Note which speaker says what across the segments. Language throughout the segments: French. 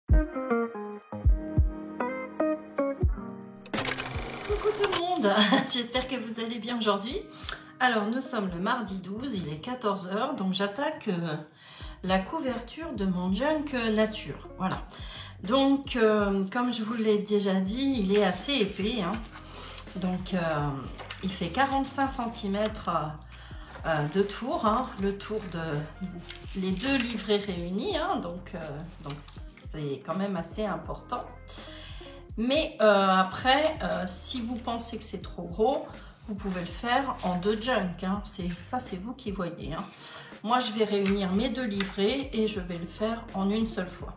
Speaker 1: Coucou tout le monde, j'espère que vous allez bien aujourd'hui. Alors nous sommes le mardi 12, il est 14 h, donc j'attaque la couverture de mon junk nature. Voilà. Donc comme je vous l'ai déjà dit, il est assez épais, hein. Donc il fait 45 cm de tour, hein, le tour de les deux livrets réunis, hein, donc c'est quand même assez important. Mais après, si vous pensez que c'est trop gros, vous pouvez le faire en deux junk, hein. C'est vous qui voyez, hein. Moi, je vais réunir mes deux livrets et je vais le faire en une seule fois.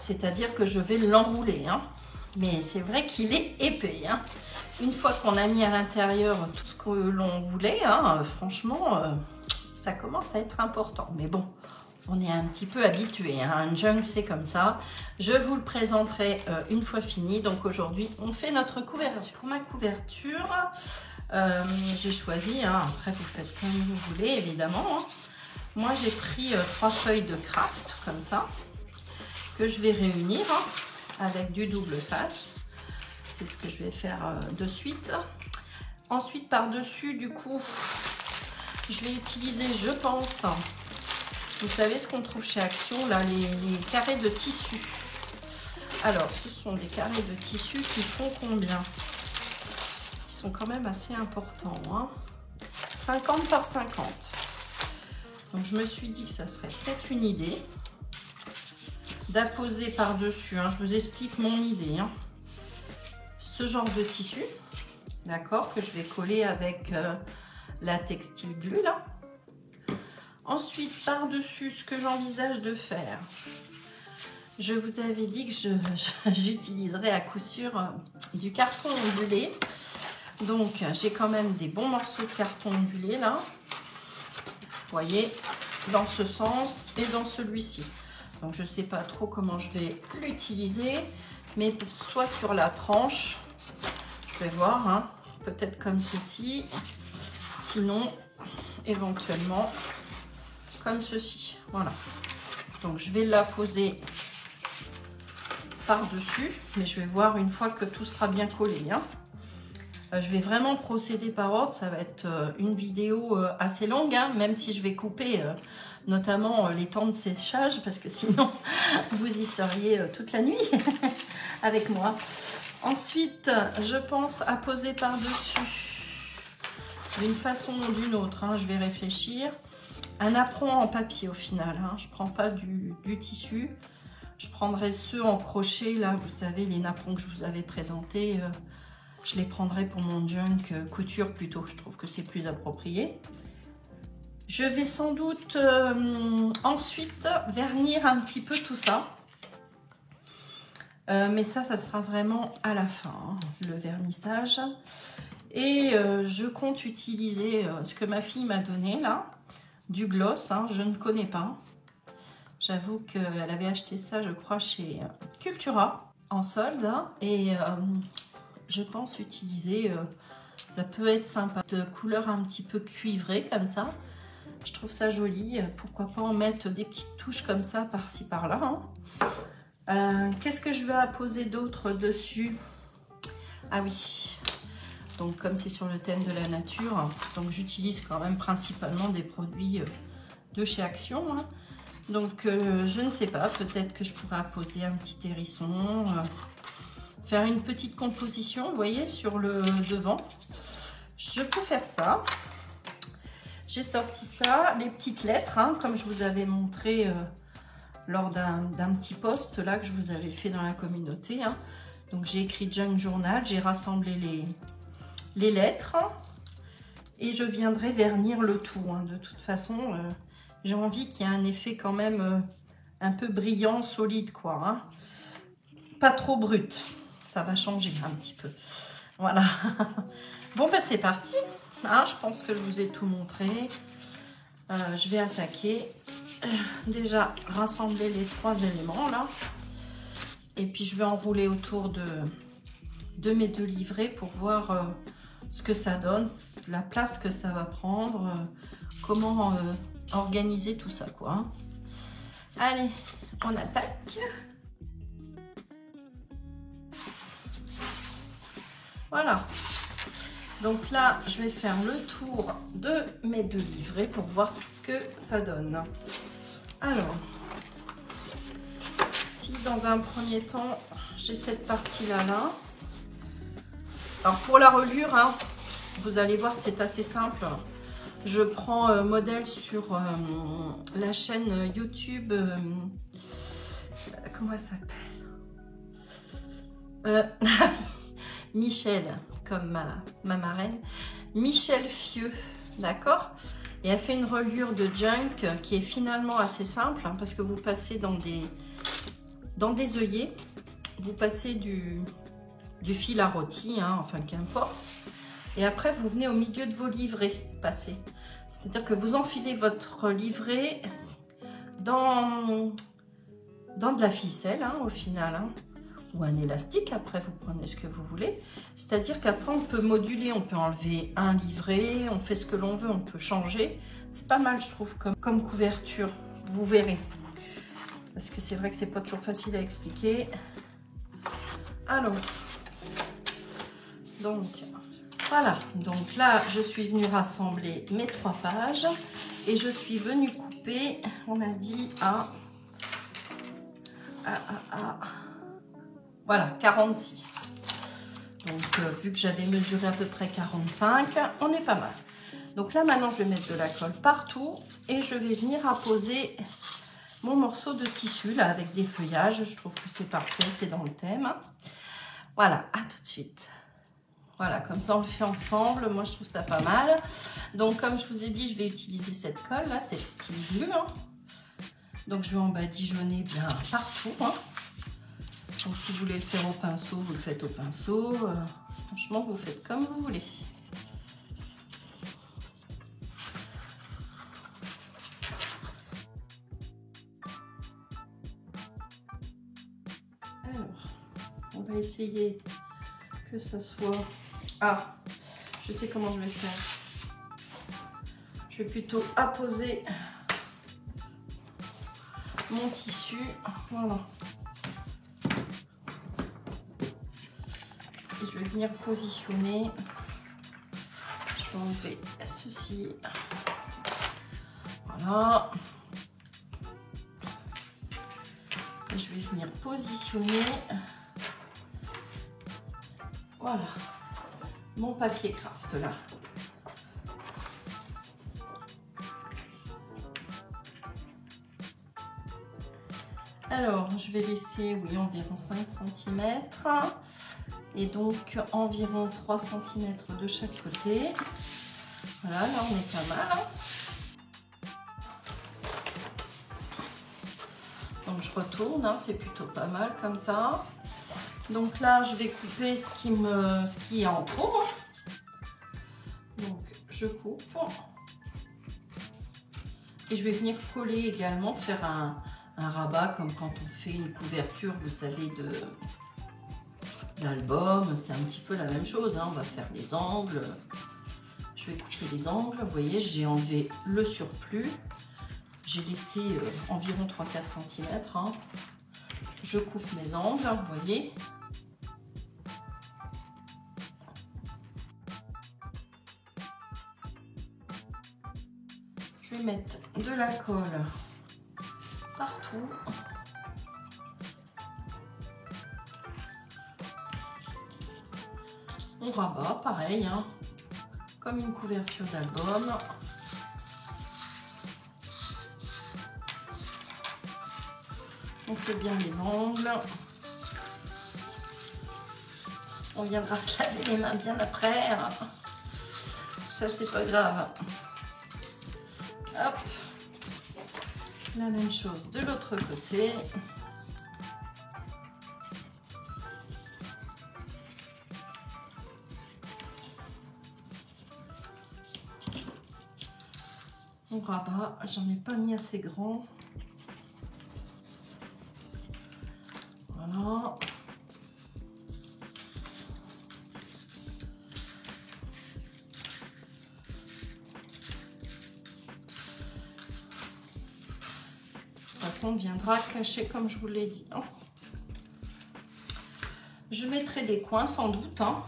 Speaker 1: C'est-à-dire que je vais l'enrouler, hein. Mais c'est vrai qu'il est épais, hein. Une fois qu'on a mis à l'intérieur tout ce que l'on voulait, hein, franchement, ça commence à être important. Mais bon, on est un petit peu habitué, hein. Un junk, c'est comme ça. Je vous le présenterai une fois fini. Donc aujourd'hui, on fait notre couverture. Pour ma couverture, j'ai choisi, hein, après vous faites comme vous voulez, évidemment, hein. Moi, j'ai pris 3 feuilles de craft, comme ça, que je vais réunir, hein, avec du double face. C'est ce que je vais faire de suite. Ensuite, par-dessus, du coup, je vais utiliser, je pense, vous savez ce qu'on trouve chez Action, là, les carrés de tissu. Alors, ce sont des carrés de tissu qui font combien? Ils sont quand même assez importants, hein. 50 par 50. Donc, je me suis dit que ça serait peut-être une idée d'apposer par-dessus, hein. Je vous explique mon idée, hein. Ce genre de tissu, d'accord, que je vais coller avec la textile glue, là. Ensuite, par-dessus, ce que j'envisage de faire, je vous avais dit que j'utiliserais à coup sûr du carton ondulé. Donc, j'ai quand même des bons morceaux de carton ondulé, là. Vous voyez, dans ce sens et dans celui-ci. Donc, je ne sais pas trop comment je vais l'utiliser, mais soit sur la tranche, je vais voir, hein, peut-être comme ceci, sinon, éventuellement, comme ceci. Voilà. Donc, je vais la poser par-dessus, mais je vais voir une fois que tout sera bien collé, hein. Je vais vraiment procéder par ordre. Ça va être une vidéo assez longue, hein, même si je vais couper notamment les temps de séchage, parce que sinon, vous y seriez toute la nuit avec moi. Ensuite, je pense à poser par-dessus, d'une façon ou d'une autre, hein, je vais réfléchir, un apron en papier au final, hein. Je ne prends pas du tissu, je prendrai ceux en crochet, là, vous savez, les napperons que je vous avais présentés, je les prendrai pour mon junk couture plutôt, je trouve que c'est plus approprié. Je vais sans doute ensuite vernir un petit peu tout ça. Mais ça sera vraiment à la fin, hein, le vernissage. Et je compte utiliser ce que ma fille m'a donné là, du gloss, hein, je ne connais pas. J'avoue qu'elle avait acheté ça, je crois, chez Cultura, en solde. Hein, et je pense utiliser, ça peut être sympa, de couleur un petit peu cuivrée comme ça. Je trouve ça joli, pourquoi pas en mettre des petites touches comme ça, par-ci, par-là, hein. Qu'est-ce que je vais apposer d'autre dessus? Ah oui, donc comme c'est sur le thème de la nature, donc j'utilise quand même principalement des produits de chez Action, hein. Donc je ne sais pas, peut-être que je pourrais apposer un petit hérisson, faire une petite composition, vous voyez, sur le devant. Je peux faire ça. J'ai sorti ça, les petites lettres, hein, comme je vous avais montré lors d'un petit post là que je vous avais fait dans la communauté, hein. Donc j'ai écrit Junk Journal, j'ai rassemblé les lettres et je viendrai vernir le tout, hein. De toute façon, j'ai envie qu'il y ait un effet quand même un peu brillant, solide, quoi, hein. Pas trop brut, ça va changer un petit peu. Voilà. Bon, ben c'est parti, hein, je pense que je vous ai tout montré. Je vais attaquer. Déjà rassembler les 3 éléments là, et puis je vais enrouler autour de mes deux livrets pour voir ce que ça donne, la place que ça va prendre, comment organiser tout ça, quoi. Allez, on attaque. Voilà. Donc là, je vais faire le tour de mes 2 livrets pour voir ce que ça donne. Alors, si dans un premier temps, j'ai cette partie-là, là. Alors pour la reliure, hein, vous allez voir, c'est assez simple. Je prends modèle sur la chaîne YouTube. Comment elle s'appelle Michel, comme ma marraine. Michel Fieux, d'accord. Et elle fait une reliure de junk qui est finalement assez simple, hein, parce que vous passez dans des œillets, vous passez du fil à rôti, hein, enfin qu'importe. Et après, vous venez au milieu de vos livrets passer. C'est-à-dire que vous enfilez votre livret dans de la ficelle, hein, au final, hein, ou un élastique. Après, vous prenez ce que vous voulez. C'est-à-dire qu'après, on peut moduler, on peut enlever un livret, on fait ce que l'on veut, on peut changer. C'est pas mal, je trouve, comme couverture. Vous verrez. Parce que c'est vrai que c'est pas toujours facile à expliquer. Alors, donc... Voilà, donc là, je suis venue rassembler mes 3 pages et je suis venue couper, on a dit, voilà, 46. Donc, vu que j'avais mesuré à peu près 45, on est pas mal. Donc là, maintenant, je vais mettre de la colle partout et je vais venir apposer mon morceau de tissu, là, avec des feuillages. Je trouve que c'est parfait, c'est dans le thème. Voilà, à tout de suite. Voilà, comme ça on le fait ensemble. Moi je trouve ça pas mal. Donc comme je vous ai dit, je vais utiliser cette colle là, Textile Glue. Donc je vais en badigeonner bien partout. Hein. Donc si vous voulez le faire au pinceau, vous le faites au pinceau. Franchement, vous faites comme vous voulez. Alors, on va essayer que ça soit... Ah, je sais comment je vais faire. Je vais plutôt apposer mon tissu. Voilà. Et je vais venir positionner. Je vais enlever ceci. Voilà. Et je vais venir positionner. Voilà. Mon papier craft là. Alors, je vais laisser, oui, environ 5 cm. Et donc, environ 3 cm de chaque côté. Voilà, là, on est pas mal. Donc, je retourne, hein, c'est plutôt pas mal comme ça. Donc là, je vais couper ce qui est en trop. Donc, je coupe. Et je vais venir coller également, faire un rabat comme quand on fait une couverture, vous savez, d'album. C'est un petit peu la même chose, hein. On va faire les angles. Je vais couper les angles. Vous voyez, j'ai enlevé le surplus. J'ai laissé environ 3-4 cm. Hein. Je coupe mes angles, vous voyez. Je vais mettre de la colle partout. On rabat, pareil, hein, comme une couverture d'album. On fait bien les angles. On viendra se laver les mains bien après. Ça, c'est pas grave. Hop. La même chose de l'autre côté. On rabat. J'en ai pas mis assez grand. Voilà. On viendra cacher comme je vous l'ai dit. Hein. Je mettrai des coins sans doute. Hein.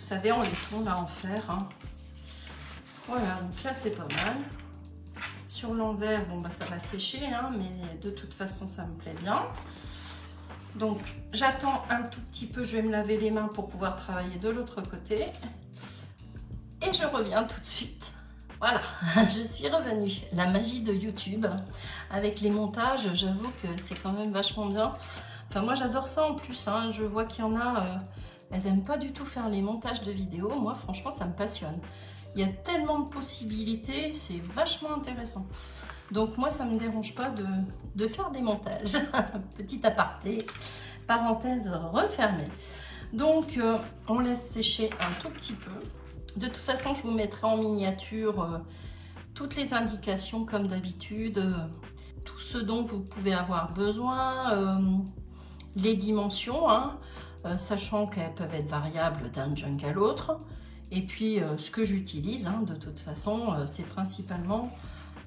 Speaker 1: savez, on les tourne à enfer. Hein. Voilà, donc là c'est pas mal. Sur l'envers, bon bah ça va sécher, hein, mais de toute façon ça me plaît bien. Donc j'attends un tout petit peu, je vais me laver les mains pour pouvoir travailler de l'autre côté. Et je reviens tout de suite. Voilà, je suis revenue. La magie de YouTube. Avec les montages, j'avoue que c'est quand même vachement bien. Enfin moi j'adore ça en plus, hein. Je vois qu'il y en a, elles n'aiment pas du tout faire les montages de vidéos. Moi franchement ça me passionne. Il y a tellement de possibilités, c'est vachement intéressant. Donc moi, ça ne me dérange pas de faire des montages. Petit aparté, parenthèse refermée. Donc on laisse sécher un tout petit peu. De toute façon, je vous mettrai en miniature toutes les indications comme d'habitude, tout ce dont vous pouvez avoir besoin, les dimensions, hein, sachant qu'elles peuvent être variables d'un junk à l'autre. Et puis ce que j'utilise, hein, de toute façon, c'est principalement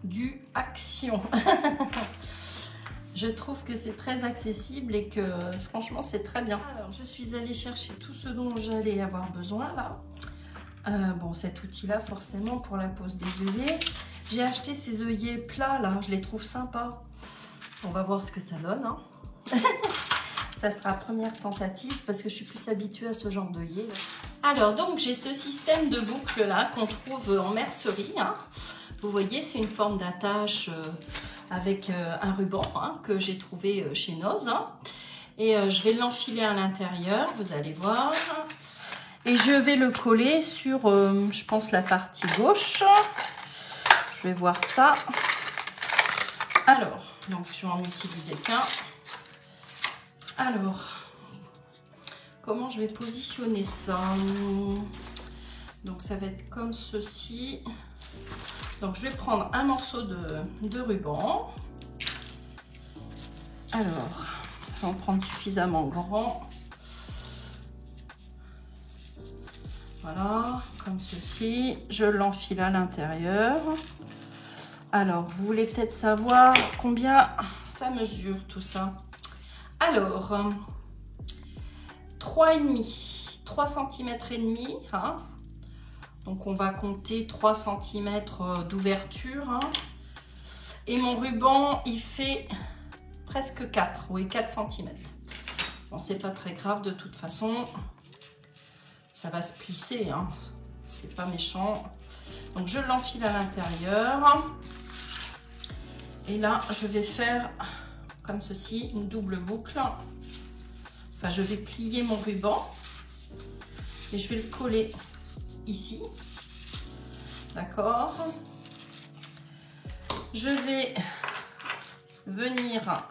Speaker 1: du Action. Je trouve que c'est très accessible et que franchement c'est très bien. Alors je suis allée chercher tout ce dont j'allais avoir besoin là. Bon, cet outil là forcément pour la pose des œillets. J'ai acheté ces œillets plats là, je les trouve sympas. On va voir ce que ça donne. Hein. Ça sera première tentative parce que je suis plus habituée à ce genre d'œillet. Alors donc j'ai ce système de boucles là qu'on trouve en mercerie. Hein. Vous voyez, c'est une forme d'attache avec un ruban, hein, que j'ai trouvé chez Noz. Hein. Et je vais l'enfiler à l'intérieur, vous allez voir. Et je vais le coller sur, je pense, la partie gauche. Je vais voir ça. Alors, donc je vais en utiliser qu'un. Alors, comment je vais positionner ça? Donc ça va être comme ceci. Donc je vais prendre un morceau de ruban. Alors, je vais en prendre suffisamment grand. Voilà, comme ceci. Je l'enfile à l'intérieur. Alors, vous voulez peut-être savoir combien ça mesure tout ça. Alors, 3 cm et demi, hein. Donc on va compter 3 cm d'ouverture. Hein. Et mon ruban, il fait presque 4, oui 4 cm. Bon, c'est pas très grave de toute façon. Ça va se plisser, hein. C'est pas méchant. Donc je l'enfile à l'intérieur. Et là, je vais faire comme ceci, une double boucle. Enfin, je vais plier mon ruban. Et je vais le coller ici, d'accord. Je vais venir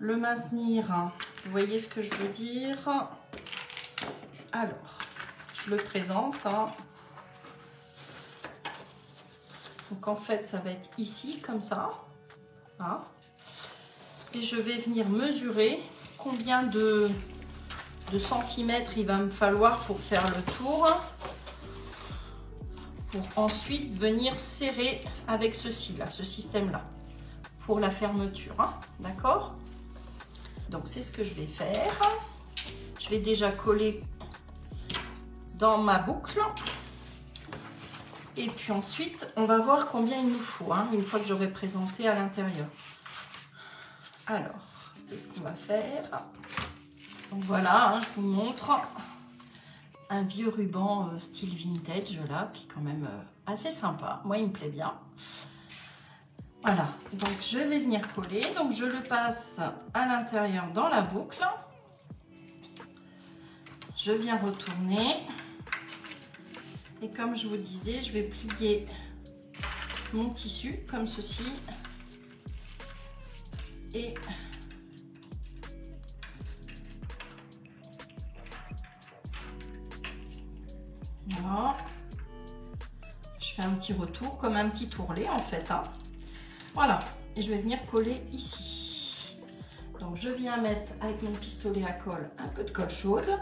Speaker 1: le maintenir, vous voyez ce que je veux dire. Alors je le présente, hein. Donc en fait ça va être ici comme ça, hein. Et je vais venir mesurer combien de centimètres il va me falloir pour faire le tour, pour ensuite venir serrer avec ceci là, ce système là, pour la fermeture, hein, d'accord. Donc c'est ce que je vais faire. Je vais déjà coller dans ma boucle et puis ensuite on va voir combien il nous faut, hein, une fois que j'aurai présenté à l'intérieur. Alors c'est ce qu'on va faire. Donc voilà, hein, je vous montre un vieux ruban style vintage là, qui est quand même assez sympa. Moi, il me plaît bien. Voilà, donc je vais venir coller. Donc je le passe à l'intérieur dans la boucle. Je viens retourner. Et comme je vous disais, je vais plier mon tissu comme ceci. Et voilà, je fais un petit retour comme un petit tourlet en fait, hein. Voilà, et je vais venir coller ici. Donc je viens mettre avec mon pistolet à colle un peu de colle chaude.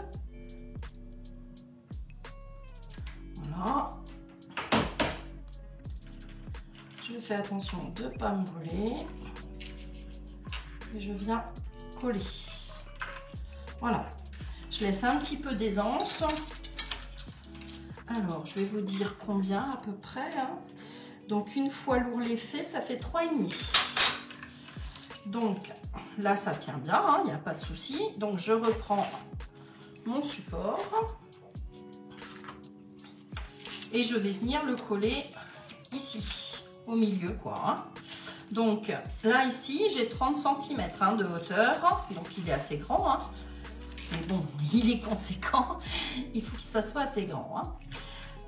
Speaker 1: Voilà, je fais attention de ne pas me brûler et je viens coller. Voilà, Je laisse un petit peu d'aisance. Alors, je vais vous dire combien à peu près. Hein. Donc, une fois l'ourlet fait, ça fait 3,5. Donc, là, ça tient bien, il n'y a pas de souci. Donc, je reprends mon support. Et je vais venir le coller ici, au milieu, quoi. Hein. Donc, là, ici, j'ai 30 cm hein, de hauteur. Donc, il est assez grand. Hein. Mais bon, il est conséquent. Il faut que ça soit assez grand. Hein.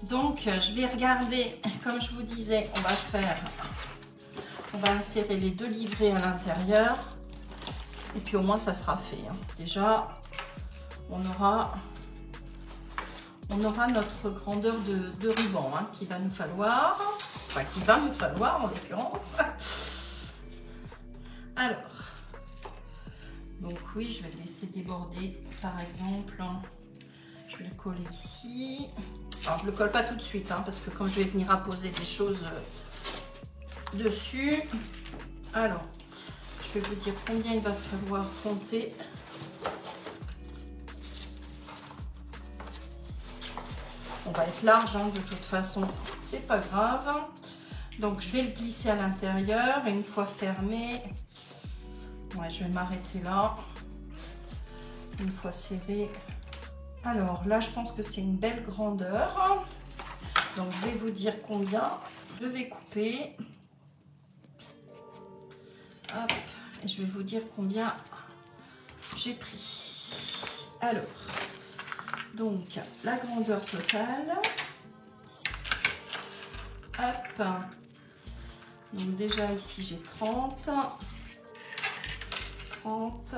Speaker 1: Donc, je vais regarder, comme je vous disais, on va insérer les 2 livrets à l'intérieur. Et puis au moins, ça sera fait. Hein. Déjà, on aura notre grandeur de ruban hein, qu'il va nous falloir. Enfin, qu'il va nous falloir en l'occurrence. Alors, donc oui, je vais le laisser déborder par exemple. Je vais le coller ici. Alors, je ne le colle pas tout de suite, hein, parce que comme je vais venir apposer des choses dessus. Alors, je vais vous dire combien il va falloir compter. On va être large, hein, de toute façon, c'est pas grave. Donc, je vais le glisser à l'intérieur et une fois fermé, ouais, je vais m'arrêter là. Une fois serré. Alors là, je pense que c'est une belle grandeur. Donc, je vais vous dire combien je vais couper. Hop, et je vais vous dire combien j'ai pris. Alors, donc, la grandeur totale. Hop. Donc, déjà, ici, j'ai 30. 30.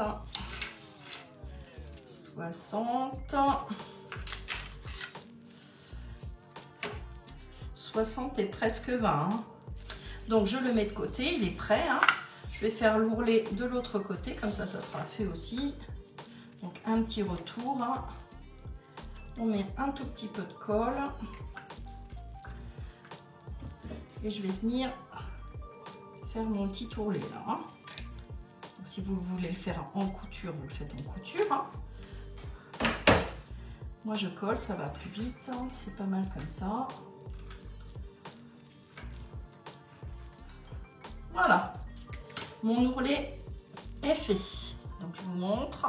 Speaker 1: 60. 60 et presque 20. Hein. Donc, je le mets de côté. Il est prêt. Hein. Je vais faire l'ourlet de l'autre côté. Comme ça sera fait aussi. Donc, un petit retour. Hein. On met un tout petit peu de colle. Et je vais venir faire mon petit ourlet là. Hein. Donc, si vous voulez le faire en couture, vous le faites en couture. Hein. Moi, je colle, ça va plus vite. Hein. C'est pas mal comme ça. Voilà. Mon ourlet est fait. Donc, je vous montre.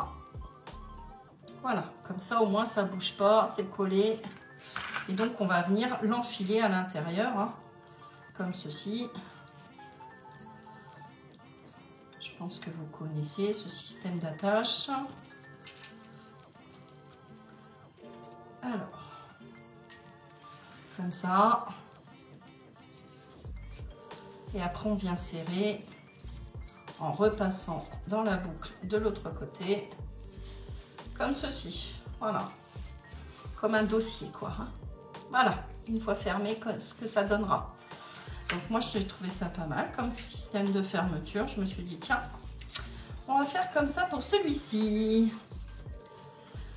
Speaker 1: Voilà. Comme ça, au moins, ça ne bouge pas. C'est collé. Et donc, on va venir l'enfiler à l'intérieur. Hein, comme ceci. Je pense que vous connaissez ce système d'attache. Alors, comme ça. Et après, on vient serrer en repassant dans la boucle de l'autre côté, comme ceci. Voilà, comme un dossier, quoi. Hein. Voilà, une fois fermé, ce que ça donnera. Donc, moi, j'ai trouvé ça pas mal comme système de fermeture. Je me suis dit, tiens, on va faire comme ça pour celui-ci.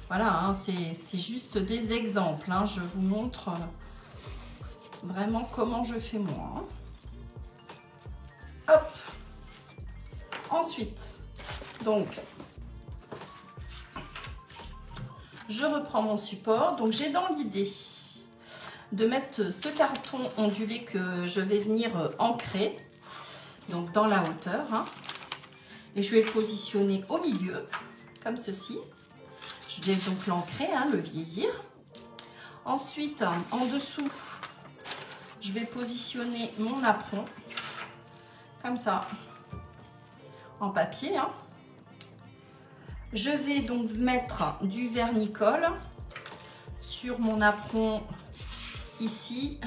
Speaker 1: Voilà, hein, c'est juste des exemples. Hein. Je vous montre vraiment comment je fais moi. Hein. Hop. Ensuite, donc, je reprends mon support. Donc, j'ai dans l'idée de mettre ce carton ondulé que je vais venir ancrer, donc dans la hauteur. Hein, et je vais le positionner au milieu, comme ceci. Je vais donc l'ancrer, hein, le vieillir. Ensuite, en dessous, je vais positionner mon apron, comme ça, en papier. Hein. Je vais donc mettre du vernis-colle sur mon apron ici.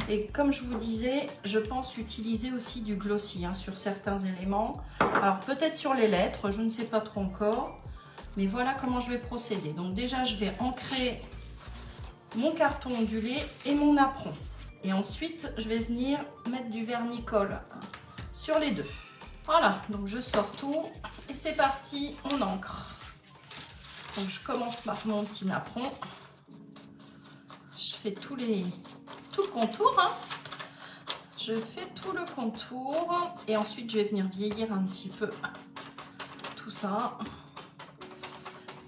Speaker 1: Et comme je vous disais, je pense utiliser aussi du glossy hein, sur certains éléments. Alors peut-être sur les lettres, je ne sais pas trop encore. Mais voilà comment je vais procéder. Donc déjà, je vais ancrer mon carton ondulé et mon apron. Et ensuite, je vais venir mettre du vernis-colle sur les deux. Voilà, donc je sors tout et c'est parti, on ancre. Donc je commence par mon petit napperon. Je fais tout le contour. Hein. Je fais tout le contour et ensuite je vais venir vieillir un petit peu tout ça.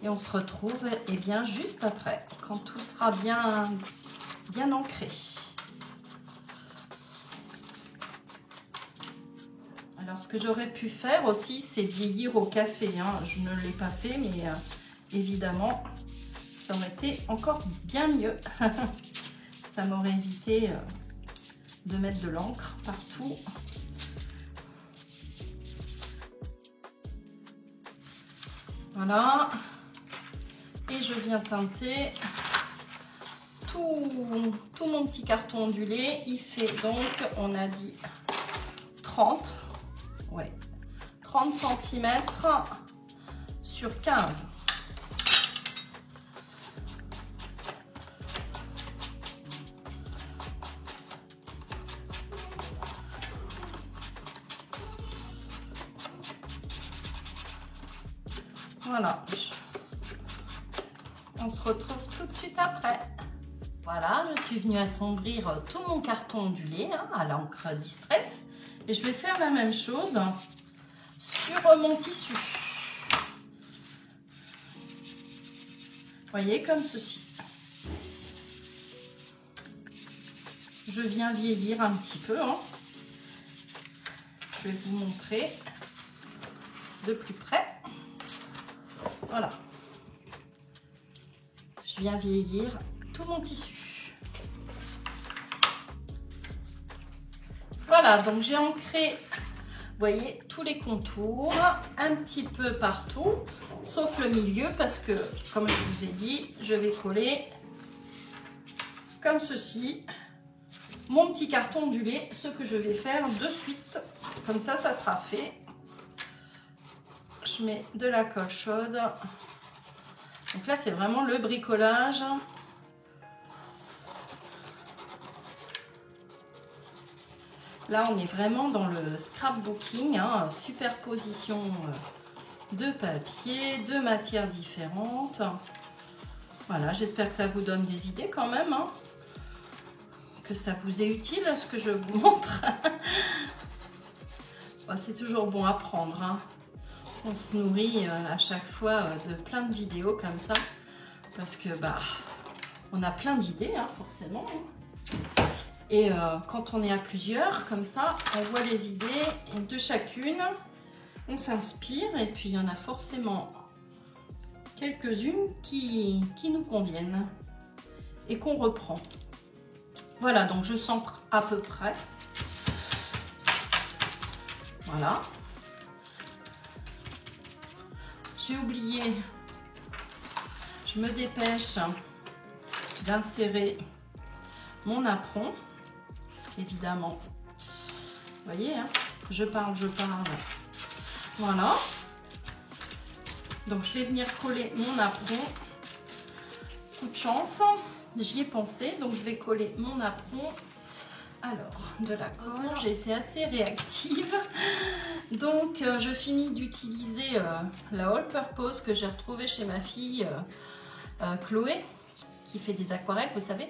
Speaker 1: Et on se retrouve eh bien, juste après, quand tout sera bien ancré. Alors, ce que j'aurais pu faire aussi, c'est vieillir au café. Hein. Je ne l'ai pas fait, mais évidemment, ça aurait été encore bien mieux. Ça m'aurait évité de mettre de l'encre partout. Voilà. Et je viens teinter tout mon petit carton ondulé. Il fait donc, on a dit 30 cm sur 15. Voilà. On se retrouve tout de suite après. Voilà, je suis venue assombrir tout mon carton ondulé hein, à l'encre Distress. Et je vais faire la même chose sur mon tissu. Vous voyez, comme ceci. Je viens vieillir un petit peu. Hein. Je vais vous montrer de plus près. Voilà. Je viens vieillir tout mon tissu. Voilà, donc j'ai ancré, vous voyez, tous les contours, un petit peu partout, sauf le milieu, parce que, comme je vous ai dit, je vais coller comme ceci, mon petit carton ondulé, ce que je vais faire de suite. Comme ça, ça sera fait. Je mets de la colle chaude. Donc là, c'est vraiment le bricolage. Là, on est vraiment dans le scrapbooking, hein, superposition de papier, de matières différentes. Voilà, j'espère que ça vous donne des idées quand même, hein, que ça vous est utile ce que je vous montre. Bon, c'est toujours bon à prendre, hein. On se nourrit à chaque fois de plein de vidéos comme ça, parce que bah, on a plein d'idées, hein, forcément. Et quand on est à plusieurs, comme ça, on voit les idées de chacune, on s'inspire et puis il y en a forcément quelques-unes qui nous conviennent et qu'on reprend. Voilà, donc je centre à peu près. Voilà. J'ai oublié, je me dépêche d'insérer mon apron. Évidemment, vous voyez, hein, je parle. Voilà. Donc, je vais venir coller mon apron. Coup de chance, j'y ai pensé. Donc, je vais coller mon apron. Alors, de la colle, j'ai été assez réactive. Donc, je finis d'utiliser la All Purpose que j'ai retrouvée chez ma fille Chloé, qui fait des aquarelles, vous savez.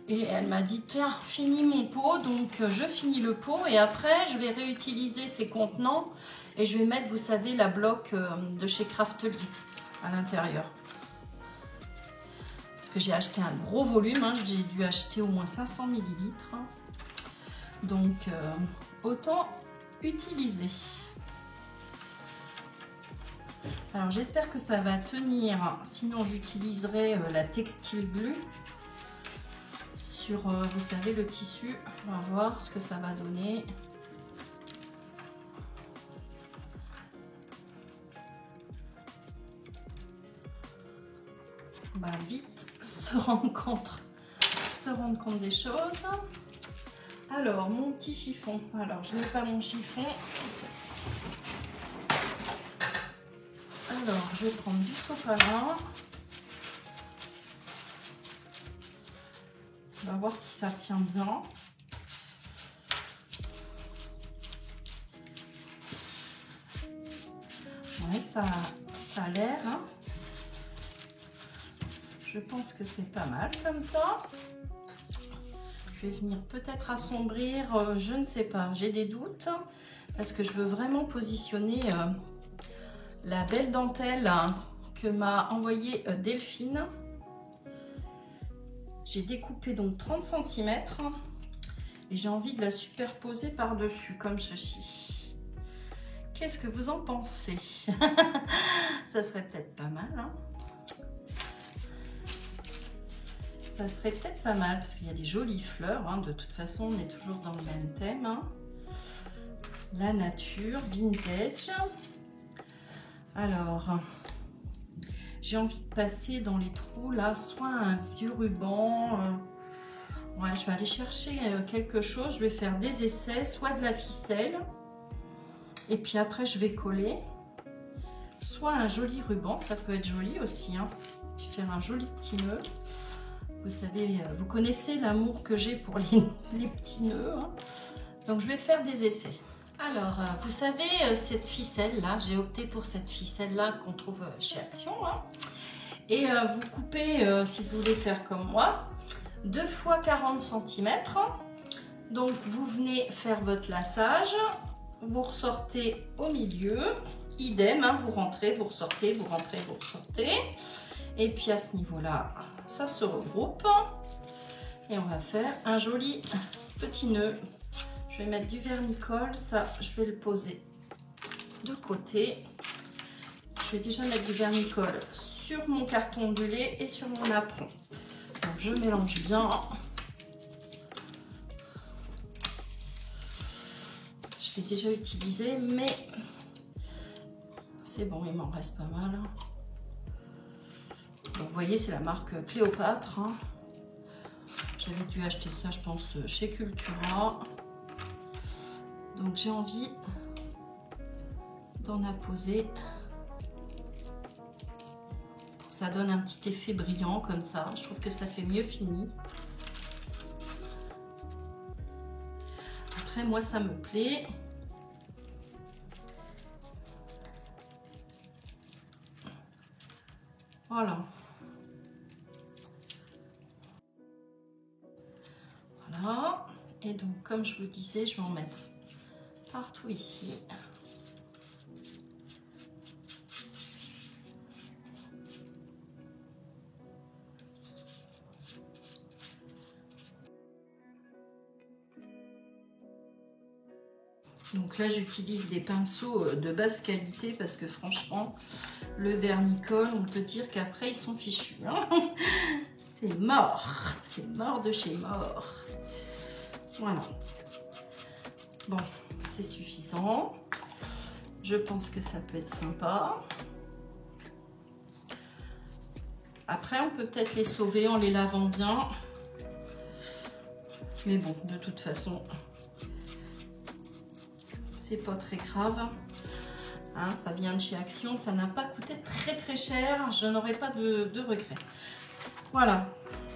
Speaker 1: Et elle m'a dit, tiens, finis mon pot. Donc, je finis le pot. Et après, je vais réutiliser ces contenants. Et je vais mettre, vous savez, la bloc de chez Craftly à l'intérieur. Parce que j'ai acheté un gros volume. Hein, j'ai dû acheter au moins 500 ml. Donc, autant utiliser. Alors, j'espère que ça va tenir. Sinon, j'utiliserai la Textile Glue. Sur, vous savez, le tissu. On va voir ce que ça va donner. On va vite se rendre compte des choses. Alors, mon petit chiffon. Alors, je n'ai pas mon chiffon. Alors, je vais prendre du sopalin. On va voir si ça tient bien. Ouais, ça a l'air. Hein. Je pense que c'est pas mal comme ça. Je vais venir peut-être assombrir, je ne sais pas. J'ai des doutes parce que je veux vraiment positionner la belle dentelle que m'a envoyée Delphine. J'ai découpé donc 30 cm et j'ai envie de la superposer par-dessus comme ceci. Qu'est-ce que vous en pensez? Ça serait peut-être pas mal, hein? Ça serait peut-être pas mal parce qu'il y a des jolies fleurs, hein. De toute façon, on est toujours dans le même thème, hein. La nature, vintage. Alors, j'ai envie de passer dans les trous là, soit un vieux ruban. Ouais, je vais aller chercher quelque chose. Je vais faire des essais, soit de la ficelle. Et puis après, je vais coller. Soit un joli ruban, ça peut être joli aussi, hein. Puis faire un joli petit nœud. Vous savez, vous connaissez l'amour que j'ai pour les petits nœuds, hein. Donc, je vais faire des essais. Alors, vous savez, cette ficelle-là, j'ai opté pour cette ficelle-là qu'on trouve chez Action, hein. Et vous coupez, si vous voulez faire comme moi, 2 fois 40 cm. Donc, vous venez faire votre laçage. Vous ressortez au milieu. Idem, hein, vous rentrez, vous ressortez, vous rentrez, vous ressortez. Et puis, à ce niveau-là, ça se regroupe. Et on va faire un joli petit nœud. Je vais mettre du vernicole, ça je vais le poser de côté. Je vais déjà mettre du vernicole sur mon carton ondulé et sur mon apron. Donc je mélange bien. Je l'ai déjà utilisé, mais c'est bon, il m'en reste pas mal. Donc vous voyez, c'est la marque Cléopâtre, hein. J'avais dû acheter ça, je pense, chez Cultura. Donc j'ai envie d'en apposer. Ça donne un petit effet brillant comme ça. Je trouve que ça fait mieux fini. Après, moi, ça me plaît. Voilà. Voilà. Et donc, comme je vous disais, je vais en mettre partout ici. Donc là, j'utilise des pinceaux de basse qualité parce que franchement, le vernicole, on peut dire qu'après, ils sont fichus, hein. C'est mort de chez mort. Voilà. Bon, c'est suffisant. Je pense que ça peut être sympa. Après, on peut peut-être les sauver en les lavant bien. Mais bon, de toute façon, c'est pas très grave. Hein, ça vient de chez Action, ça n'a pas coûté très cher. Je n'aurai pas de regrets. Voilà.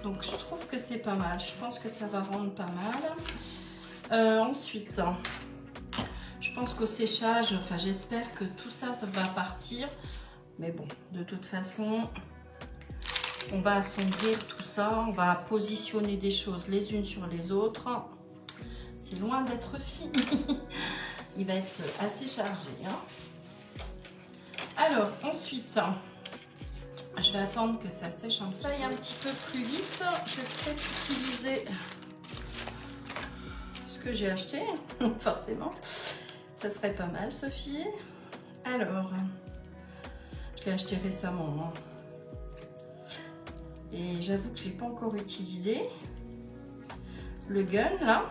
Speaker 1: Donc, je trouve que c'est pas mal. Je pense que ça va rendre pas mal. Ensuite, je pense qu'au séchage, enfin j'espère que tout ça, ça va partir. Mais bon, de toute façon, on va assombrir tout ça. On va positionner des choses les unes sur les autres. C'est loin d'être fini. Il va être assez chargé, hein. Alors, ensuite, je vais attendre que ça sèche un petit peu. Ça aille un petit peu plus vite. Je vais peut-être utiliser ce que j'ai acheté, forcément. Ça serait pas mal, Sophie. Alors, je l'ai acheté récemment, hein. Et j'avoue que je ne l'ai pas encore utilisé. Le gun, là.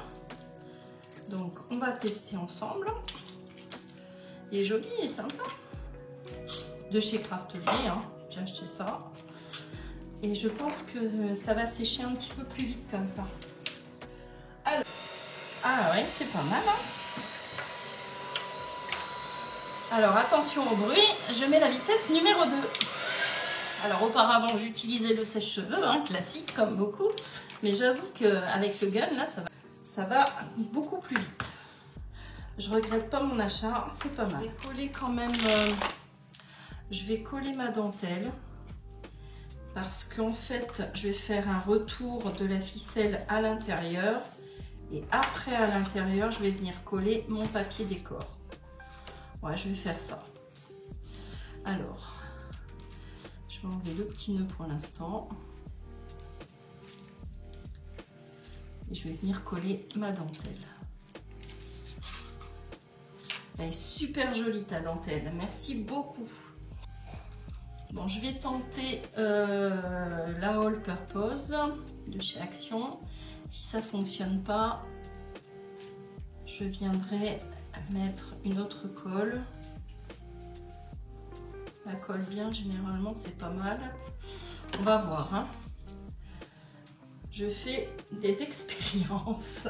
Speaker 1: Donc, on va tester ensemble. Il est joli et sympa. De chez Craftelier, hein. J'ai acheté ça. Et je pense que ça va sécher un petit peu plus vite comme ça. Alors, ah ouais, c'est pas mal, hein. Alors, attention au bruit. Je mets la vitesse numéro 2. Alors, auparavant, j'utilisais le sèche-cheveux, hein, classique, comme beaucoup. Mais j'avoue qu'avec le gun, là, ça va beaucoup plus vite. Je regrette pas mon achat, c'est pas mal. Je vais coller quand même... je vais coller ma dentelle. Parce qu'en fait, je vais faire un retour de la ficelle à l'intérieur. Et après, à l'intérieur, je vais venir coller mon papier décor. Ouais, je vais faire ça. Alors, je vais enlever le petit nœud pour l'instant. Et je vais venir coller ma dentelle. Elle est super jolie ta dentelle, merci beaucoup. Bon, je vais tenter la All Purpose de chez Action. Si ça ne fonctionne pas, je viendrai mettre une autre colle. La colle bien, généralement, c'est pas mal. On va voir. Hein. Je fais des expériences.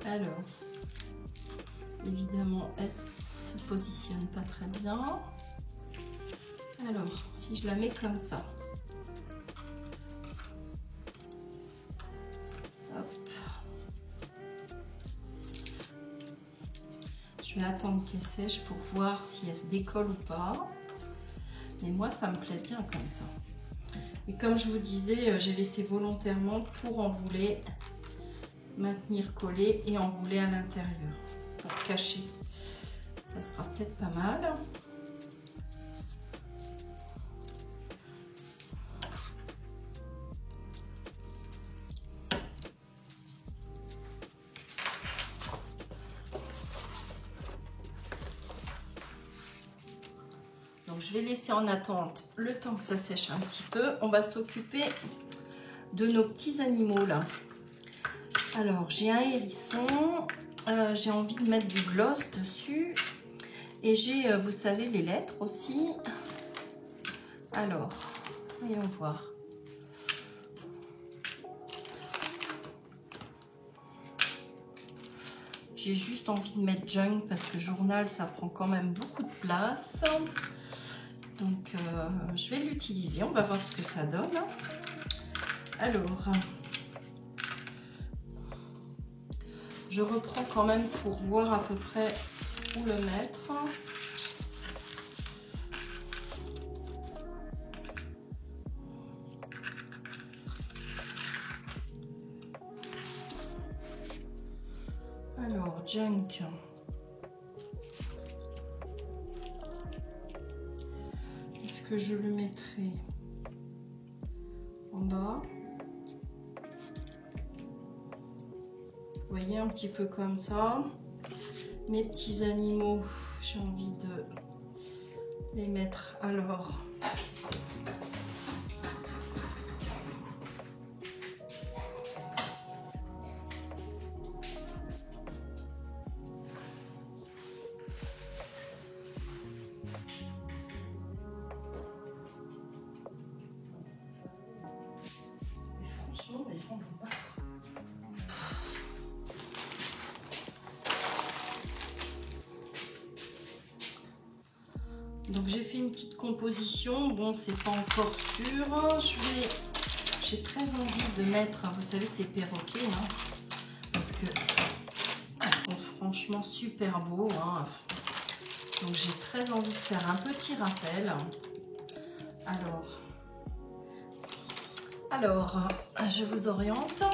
Speaker 1: Alors, évidemment, elle se positionne pas très bien. Alors, si je la mets comme ça. Hop. Je vais attendre qu'elle sèche pour voir si elle se décolle ou pas. Mais moi, ça me plaît bien comme ça. Et comme je vous disais, j'ai laissé volontairement pour enrouler, maintenir collé et enrouler à l'intérieur pour cacher. Ça sera peut-être pas mal. Donc je vais laisser en attente le temps que ça sèche un petit peu. On va s'occuper de nos petits animaux là. Alors j'ai un hérisson, j'ai envie de mettre du gloss dessus et j'ai, vous savez, les lettres aussi. Alors, voyons voir. J'ai juste envie de mettre Junk parce que journal ça prend quand même beaucoup de place. Donc je vais l'utiliser, on va voir ce que ça donne. Alors, je reprends quand même pour voir à peu près où le mettre. Alors, Junk. Est-ce que je le mettrai en bas? Vous voyez, un petit peu comme ça. Mes petits animaux, j'ai envie de les mettre alors. Franchement, les gens n'ont pas. Donc j'ai fait une petite composition, bon c'est pas encore sûr, j'ai très envie de mettre, vous savez ces perroquets, hein, parce que ils sont franchement super beaux, hein. Donc j'ai très envie de faire un petit rappel. Alors je vous oriente,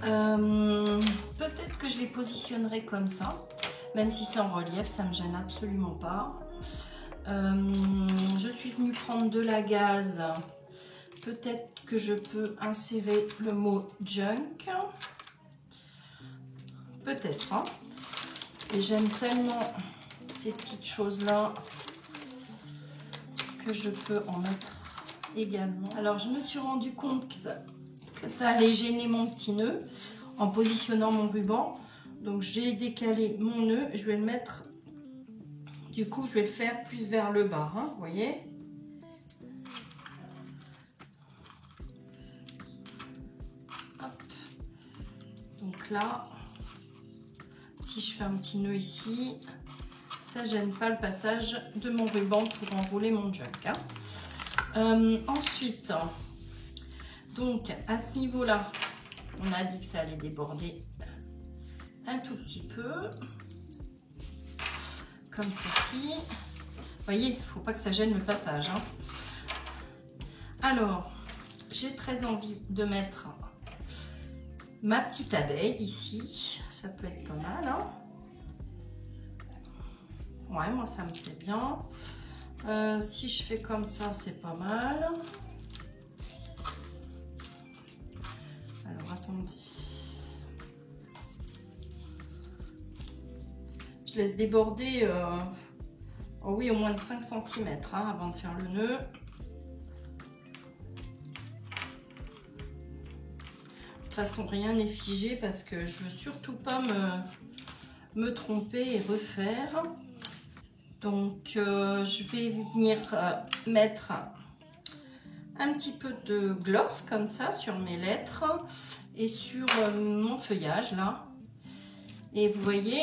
Speaker 1: peut-être que je les positionnerai comme ça, même si c'est en relief, ça me gêne absolument pas. Je suis venue prendre de la gaze. Peut-être que je peux insérer le mot junk. Peut-être. Hein. Et j'aime tellement ces petites choses-là que je peux en mettre également. Alors, je me suis rendu compte que ça allait gêner mon petit nœud en positionnant mon ruban. Donc, j'ai décalé mon nœud. Je vais le mettre... Du coup, je vais le faire plus vers le bas, hein, vous voyez. Hop. Donc là, si je fais un petit nœud ici, ça gêne pas le passage de mon ruban pour enrouler mon junk. Hein. Ensuite, donc à ce niveau-là, on a dit que ça allait déborder un tout petit peu. Comme ceci. Vous voyez, il ne faut pas que ça gêne le passage. Hein. Alors, j'ai très envie de mettre ma petite abeille ici. Ça peut être pas mal. Hein. Ouais, moi ça me plaît bien. Si je fais comme ça, c'est pas mal. Alors attendez. Je laisse déborder oh oui, au moins de 5 cm hein, avant de faire le nœud. De toute façon, rien n'est figé parce que je veux surtout pas me tromper et refaire. Donc, je vais venir mettre un petit peu de gloss comme ça sur mes lettres et sur mon feuillage là. Et vous voyez,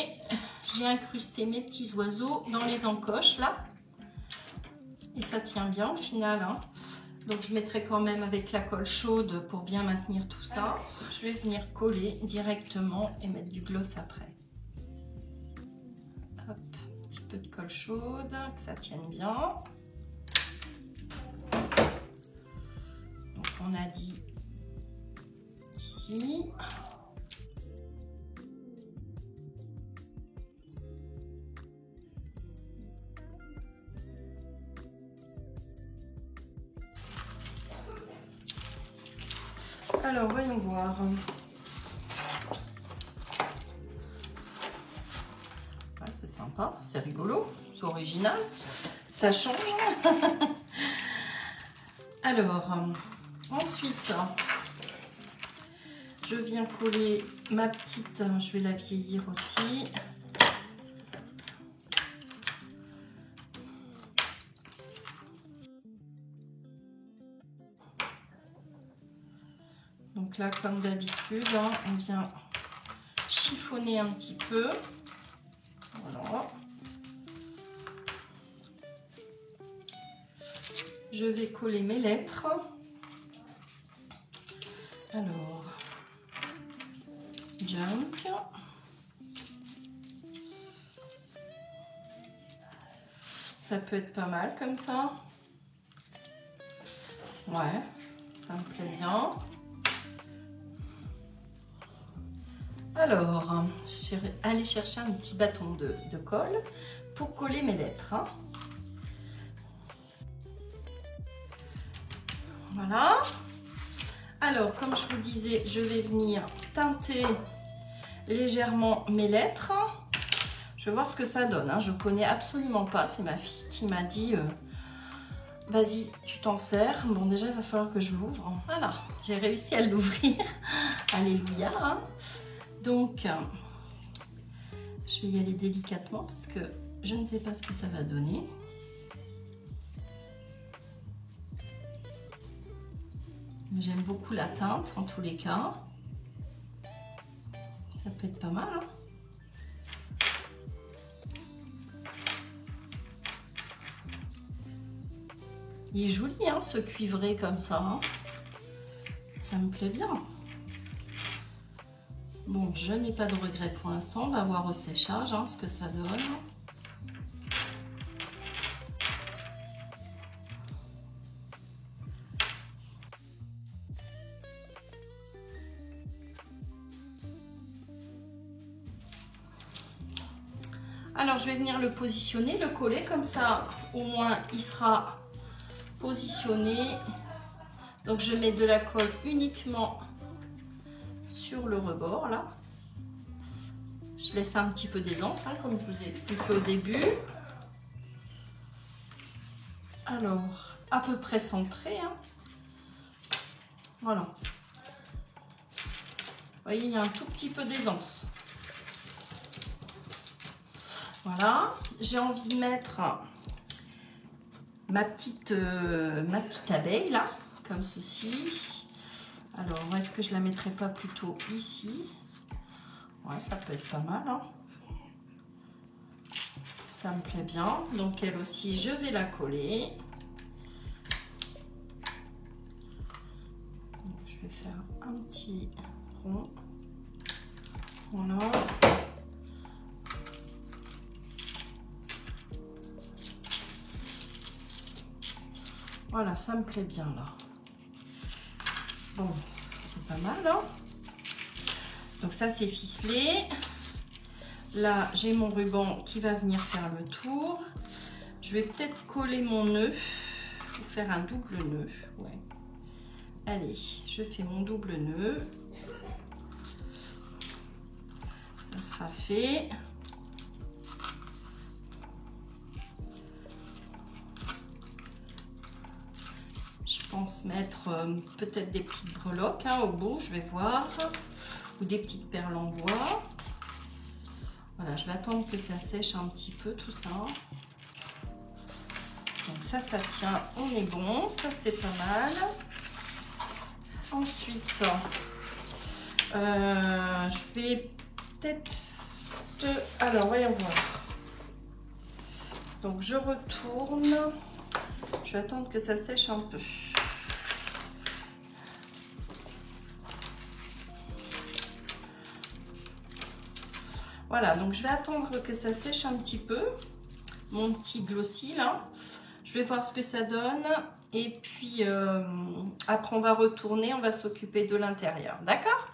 Speaker 1: j'ai incrusté mes petits oiseaux dans les encoches là. Et ça tient bien au final. Hein. Donc je mettrai quand même avec la colle chaude pour bien maintenir tout ça. Alors, je vais venir coller directement et mettre du gloss après. Hop, un petit peu de colle chaude, que ça tienne bien. Donc on a dit ici. Alors, voyons voir. Ouais, c'est sympa, c'est rigolo, c'est original, ça change. Alors, ensuite, je viens coller ma petite, je vais la vieillir aussi. Donc là, comme d'habitude, hein, on vient chiffonner un petit peu. Voilà. Je vais coller mes lettres. Alors, junk. Ça peut être pas mal comme ça. Ouais, ça me plaît bien. Alors, je vais aller chercher un petit bâton de colle pour coller mes lettres. Hein. Voilà. Alors, comme je vous disais, je vais venir teinter légèrement mes lettres. Je vais voir ce que ça donne. Hein. Je ne connais absolument pas. C'est ma fille qui m'a dit vas-y, tu t'en sers. Bon, déjà, il va falloir que je l'ouvre. Voilà, j'ai réussi à l'ouvrir. Alléluia. Hein. Donc, je vais y aller délicatement parce que je ne sais pas ce que ça va donner. J'aime beaucoup la teinte en tous les cas. Ça peut être pas mal. Hein. Il est joli hein, ce cuivré comme ça. Hein. Ça me plaît bien. Bon, je n'ai pas de regret pour l'instant. On va voir au séchage hein, ce que ça donne. Alors, je vais venir le positionner, le coller comme ça. Au moins, il sera positionné. Donc, je mets de la colle uniquement sur le rebord là. Je laisse un petit peu d'aisance hein, comme je vous ai expliqué au début. Alors à peu près centré hein. Voilà, vous voyez il y a un tout petit peu d'aisance. Voilà, j'ai envie de mettre ma petite abeille là comme ceci. Alors, est-ce que je la mettrai pas plutôt ici? Ouais, ça peut être pas mal. Hein. Ça me plaît bien. Donc, elle aussi, je vais la coller. Donc, je vais faire un petit rond. Voilà. Voilà, ça me plaît bien là. Bon, c'est pas mal. Hein. Donc ça, c'est ficelé. Là, j'ai mon ruban qui va venir faire le tour. Je vais peut-être coller mon nœud ou faire un double nœud. Ouais. Allez, je fais mon double nœud. Ça sera fait. Je pense mettre peut-être des petites breloques au bout, je vais voir. Ou des petites perles en bois. Voilà, je vais attendre que ça sèche un petit peu tout ça. Donc ça tient, on est bon, ça c'est pas mal. Ensuite, je vais peut-être... Alors, voyons voir. Donc je retourne. Je vais attendre que ça sèche un peu. Voilà, donc je vais attendre que ça sèche un petit peu. Mon petit glossy là. Je vais voir ce que ça donne. Et puis après on va retourner, on va s'occuper de l'intérieur. D'accord ?